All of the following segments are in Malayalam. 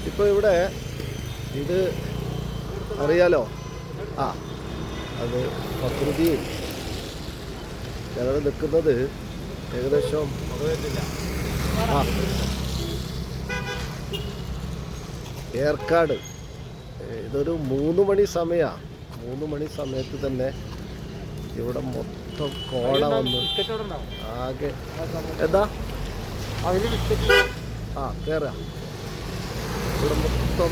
ഇപ്പോൾ ഇവിടെ ഇത് അറിയാലോ. അത് പ്രകൃതിയിൽ ഞങ്ങൾ നിൽക്കുന്നത് ഏകദേശം ഏർക്കാട്. ഇതൊരു 3 മണി സമയമാണ്. 3 മണി സമയത്ത് തന്നെ ഇവിടെ മൊത്തം കോട വന്ന് ആകെ എന്താ കയറാം. ഇവിടെ മൊത്തം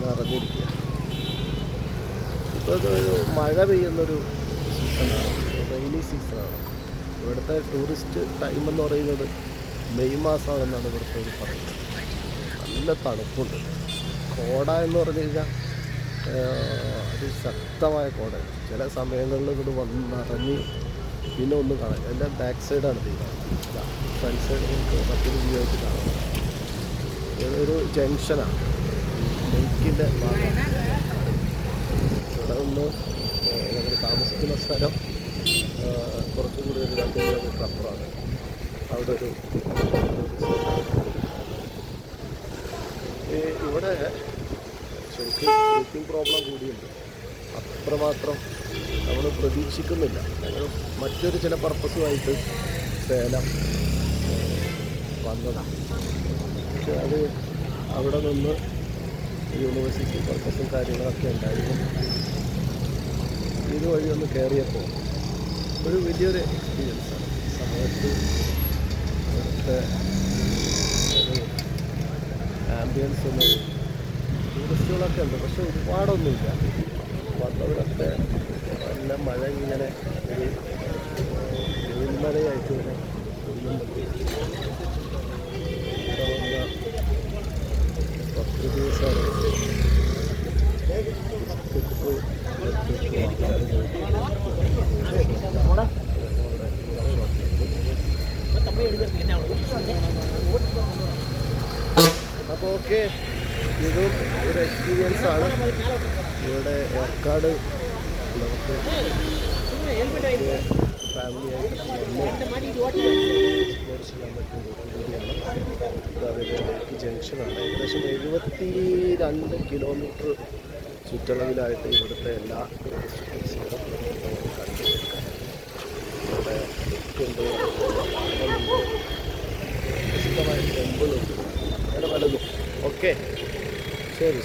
നിറഞ്ഞിരിക്കുക. ഇപ്പോൾ ഇതൊരു മഴ പെയ്യുന്നൊരു സീസണാണ്, റെയിനി സീസണാണ്. ഇവിടുത്തെ ടൂറിസ്റ്റ് ടൈം എന്ന് പറയുന്നത് മെയ് മാസമാണെന്നാണ് ഇവിടുത്തെ ഒരു പറയുന്നത്. നല്ല തണുപ്പുണ്ട്. കോട എന്ന് പറഞ്ഞു കഴിഞ്ഞാൽ അതിശക്തമായ കോടയാണ്. ചില സമയങ്ങളിൽ ഇവിടെ വന്ന് നിറഞ്ഞ് പിന്നെ ഒന്നും കാണാൻ. എൻ്റെ ബാക്ക് സൈഡാണ് തീരുന്നത്. ഫ്രണ്ട് സൈഡ് നമുക്ക് മറ്റൊരു വ്യൂ ആയിട്ട് കാണാം. ഇതൊരു ജംഗ്ഷനാണ്, ലേക്കിൻ്റെ ഭാഗമാണ്. ഇവിടെ നിന്ന് ഞങ്ങൾ താമസിക്കുന്ന സ്ഥലം കുറച്ചും കൂടി ഒരു 2 കിലോമീറ്റർ അപ്പുറമാണ്. അവിടെ ഒരു ഇവിടെ ശരിക്കും ബ്രീത്തിങ് പ്രോബ്ലം കൂടിയുണ്ട്. അത്രമാത്രം നമ്മൾ പ്രതീക്ഷിക്കുന്നില്ല. ഞങ്ങൾ മറ്റൊരു ചില പർപ്പസുമായിട്ട് സേലം വന്നതാണ്. പക്ഷെ അത് അവിടെ നിന്ന് യൂണിവേഴ്സിറ്റി പർപ്പസും കാര്യങ്ങളൊക്കെ ഉണ്ടായിരുന്നു. ഇതുവഴി ഒന്ന് കയറിയപ്പോൾ ഒരു വലിയൊരു എക്സ്പീരിയൻസാണ്. സമയത്ത് ഇവിടുത്തെ ഒരു ആംബിയൻസ് ഒന്നും ടൂറിസ്റ്റുകളൊക്കെ ഉണ്ട്, പക്ഷെ ഒരുപാടൊന്നുമില്ല. വന്നവരൊക്കെ നല്ല മഴ ഇങ്ങനെ ഒരു വെയിൽമഴയായിട്ട് ഇങ്ങനെ കൊല്ലുന്നുണ്ട്. ഇവിടെ വന്ന പ്രകൃതിസാണ് അപ്പോൾ ഓക്കെ, ഇതും ഒരു എക്സ്പീരിയൻസ് ആണ്. ഇവിടെ ഏർക്കാട് നമുക്ക് ഫാമിലിയായിട്ട് എക്സ്പ്ലോർ ചെയ്യാൻ പറ്റുന്ന രീതിയാണ്. അതേപോലെ ലേക്ക് ജംഗ്ഷനാണ്. ഏകദേശം 72 കിലോമീറ്റർ ചുറ്റളവിലായിട്ട് ഇവിടുത്തെ എല്ലാ ടൂറിസ്റ്റ് പ്ലേസുകളും നമുക്ക് കണ്ടുപിടിക്കാം. ഇവിടെ പ്രസിദ്ധമായ ടെമ്പിളുണ്ട്, അങ്ങനെ പലതും. ഓക്കെ, ശരി.